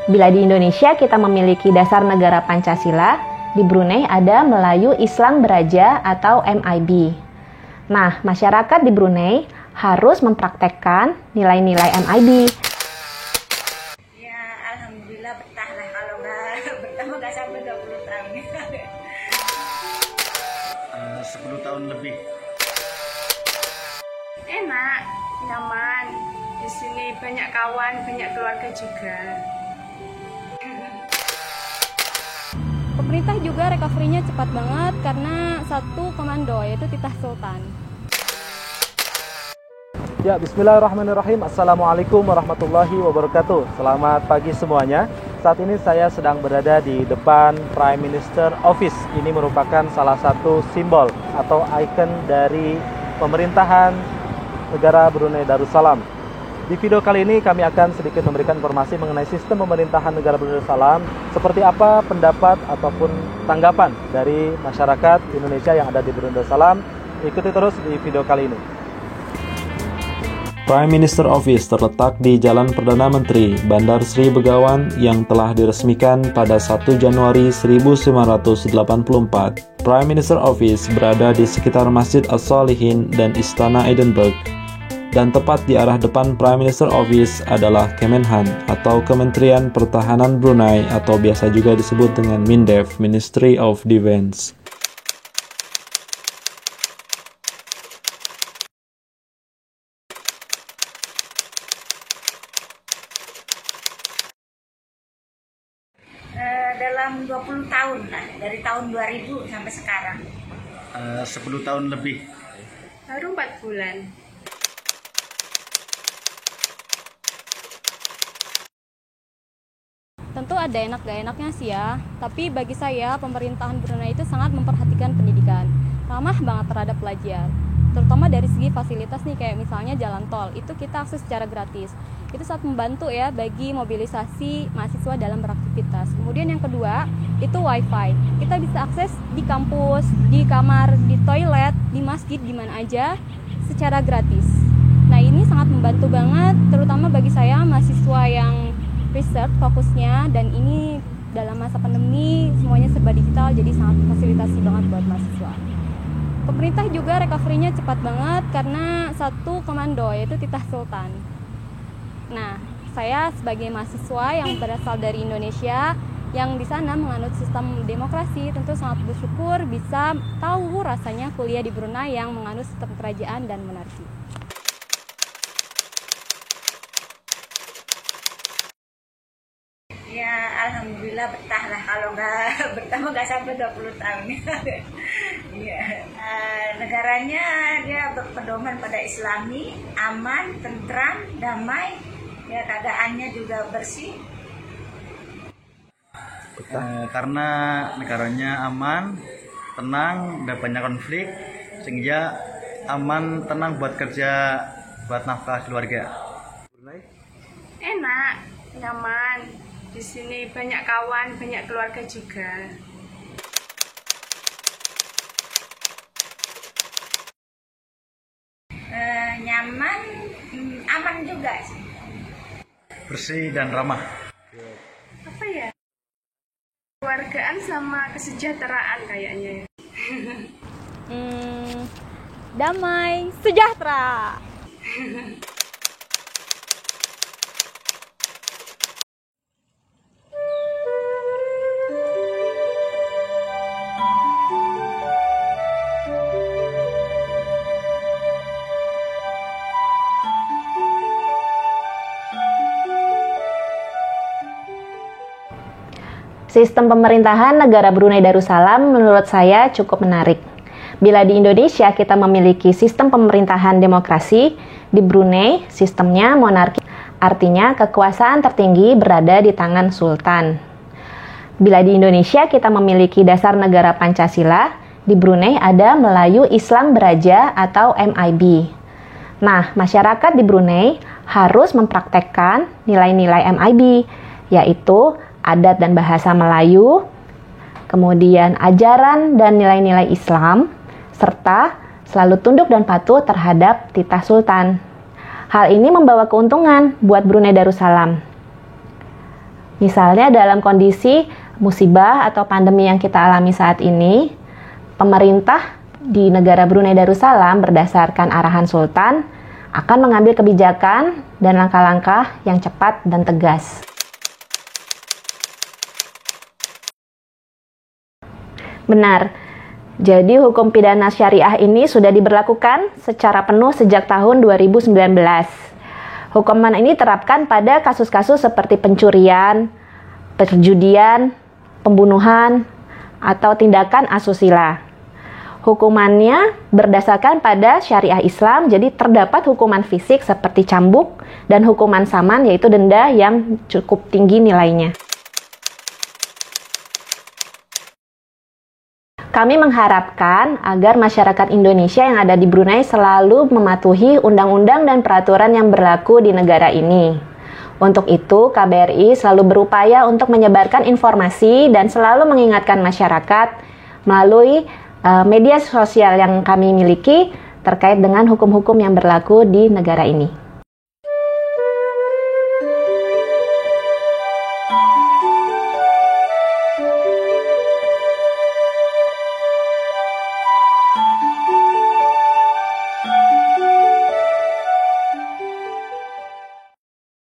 Bila di Indonesia kita memiliki dasar negara Pancasila, di Brunei ada Melayu Islam Beraja atau MIB. Nah, masyarakat di Brunei harus mempraktekkan nilai-nilai MIB. Ya, alhamdulillah betah lah, kalau nggak sampai 20 tahun. 10 tahun lebih. Enak, nyaman. Di sini banyak kawan, banyak keluarga juga. Pemerintah juga recovery-nya cepat banget karena satu komando, yaitu Titah Sultan. Ya, bismillahirrahmanirrahim. Assalamualaikum warahmatullahi wabarakatuh. Selamat pagi semuanya. Saat ini saya sedang berada di depan Prime Minister Office. Ini merupakan salah satu simbol atau ikon dari pemerintahan negara Brunei Darussalam. Di video kali ini kami akan sedikit memberikan informasi mengenai sistem pemerintahan negara Brunei Darussalam, seperti apa pendapat ataupun tanggapan dari masyarakat Indonesia yang ada di Brunei Darussalam. Ikuti terus di video kali ini. Prime Minister Office terletak di Jalan Perdana Menteri, Bandar Sri Begawan yang telah diresmikan pada 1 Januari 1984. Prime Minister Office berada di sekitar Masjid As-Solihin dan Istana Edinburgh. Dan tepat di arah depan Prime Minister Office adalah Kemenhan atau Kementerian Pertahanan Brunei atau biasa juga disebut dengan MINDEF, Ministry of Defense. Dalam 20 tahun lah, dari tahun 2000 sampai sekarang. 10 tahun lebih. Baru 4 bulan. Tentu ada enak gak enaknya sih ya, tapi bagi saya pemerintahan Brunei itu sangat memperhatikan pendidikan, ramah banget terhadap pelajar, terutama dari segi fasilitas nih, kayak misalnya jalan tol, itu kita akses secara gratis. Itu sangat membantu ya bagi mobilisasi mahasiswa dalam beraktivitas. Kemudian yang kedua, itu wifi. Kita bisa akses di kampus, di kamar, di toilet, di masjid, di mana aja secara gratis. Nah, ini sangat membantu banget, terutama bagi saya mahasiswa yang research fokusnya, dan ini dalam masa pandemi semuanya serba digital, jadi sangat fasilitasi banget buat mahasiswa. Pemerintah juga recovery-nya cepat banget karena satu komando, yaitu Titah Sultan. Nah, saya sebagai mahasiswa yang berasal dari Indonesia yang di sana menganut sistem demokrasi, tentu sangat bersyukur bisa tahu rasanya kuliah di Brunei yang menganut sistem kerajaan dan monarki. Ya, alhamdulillah betah lah, kalau nggak sampai 20 tahun. Ya. Negaranya dia berpedoman pada Islami, aman, tentram, damai, ya, keadaannya juga bersih. Karena negaranya aman, tenang, tidak banyak konflik, sehingga aman, tenang buat kerja, buat nafkah keluarga. Enak, nyaman. Di sini banyak kawan, banyak keluarga juga. Nyaman, aman juga sih. Bersih dan ramah. Apa ya? Keluargaan sama kesejahteraan kayaknya. Damai, sejahtera. Sistem pemerintahan negara Brunei Darussalam menurut saya cukup menarik. Bila di Indonesia kita memiliki sistem pemerintahan demokrasi, di Brunei sistemnya monarki, artinya kekuasaan tertinggi berada di tangan sultan. Bila di Indonesia kita memiliki dasar negara Pancasila, di Brunei ada Melayu Islam Beraja atau MIB. Nah, masyarakat di Brunei harus mempraktekkan nilai-nilai MIB, yaitu adat dan bahasa Melayu, kemudian ajaran dan nilai-nilai Islam, serta selalu tunduk dan patuh terhadap titah sultan. Hal ini membawa keuntungan buat Brunei Darussalam. Misalnya dalam kondisi musibah atau pandemi yang kita alami saat ini, pemerintah di negara Brunei Darussalam berdasarkan arahan Sultan akan mengambil kebijakan dan langkah-langkah yang cepat dan tegas. Benar, jadi hukum pidana syariah ini sudah diberlakukan secara penuh sejak tahun 2019. Hukuman ini diterapkan pada kasus-kasus seperti pencurian, perjudian, pembunuhan, atau tindakan asusila. Hukumannya berdasarkan pada syariah Islam, jadi terdapat hukuman fisik seperti cambuk dan hukuman saman yaitu denda yang cukup tinggi nilainya. Kami mengharapkan agar masyarakat Indonesia yang ada di Brunei selalu mematuhi undang-undang dan peraturan yang berlaku di negara ini. Untuk itu, KBRI selalu berupaya untuk menyebarkan informasi dan selalu mengingatkan masyarakat melalui media sosial yang kami miliki terkait dengan hukum-hukum yang berlaku di negara ini.